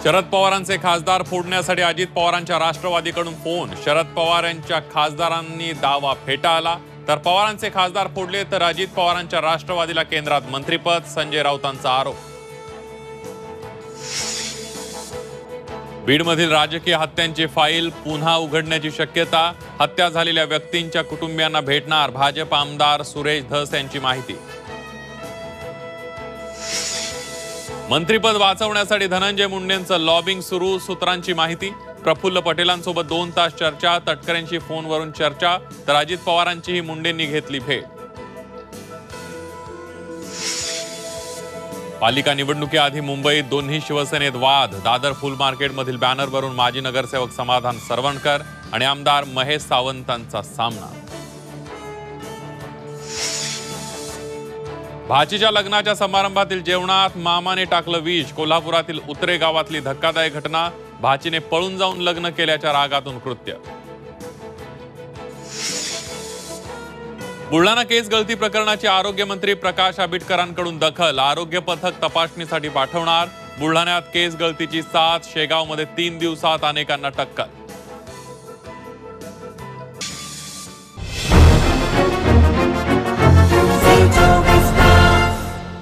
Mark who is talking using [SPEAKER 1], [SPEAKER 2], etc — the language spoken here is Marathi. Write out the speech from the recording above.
[SPEAKER 1] शरद पवारांचे खासदार फोडण्यासाठी अजित पवारांच्या राष्ट्रवादीकडून फोन। शरद पवार यांच्या खासदारांनी दावा फेटाळला। तर पवारांचे खासदार फोडले तर अजित पवारांच्या राष्ट्रवादीला केंद्रात मंत्रिपद, संजय राऊतांचा आरोप। बीडमधील राजकीय हत्यांची फाईल पुन्हा उघडण्याची शक्यता। हत्या झालेल्या व्यक्तींच्या कुटुंबियांना भेटणार भाजप आमदार सुरेश धस यांची माहिती। मंत्रिपद वाचवण्यासाठी धनंजय मुंडेंचं लॉबिंग सुरू। सूत्रांची माहिती। प्रफुल्ल पटेलांसोबत 2 तास चर्चा। तटकरेंची फोनवरून चर्चा। तर अजित पवारांचीही मुंडेंनी घेतली भेट। पालिका निवडणुकीआधी मुंबईत दोन्ही शिवसेनेत वाद। दादर फुल मार्केटमधील बॅनरवरून माजी नगरसेवक समाधान सरवणकर आणि आमदार महेश सावंतांचा सामना। भाचीच्या लग्नाच्या समारंभातील जेवणात मामाने टाकलं विष। कोल्हापुरातील उतरे गावातली धक्कादायक घटना। भाचीने पळून जाऊन लग्न केल्याच्या रागातून कृत्य। बुलढाणा केस गळती प्रकरणाची आरोग्यमंत्री प्रकाश आंबेडकरांकडून दखल। आरोग्य पथक तपासणीसाठी पाठवणार। बुलढाण्यात केस गळतीची साथ। शेगावमध्ये 3 दिवसात अनेकांना टक्कल।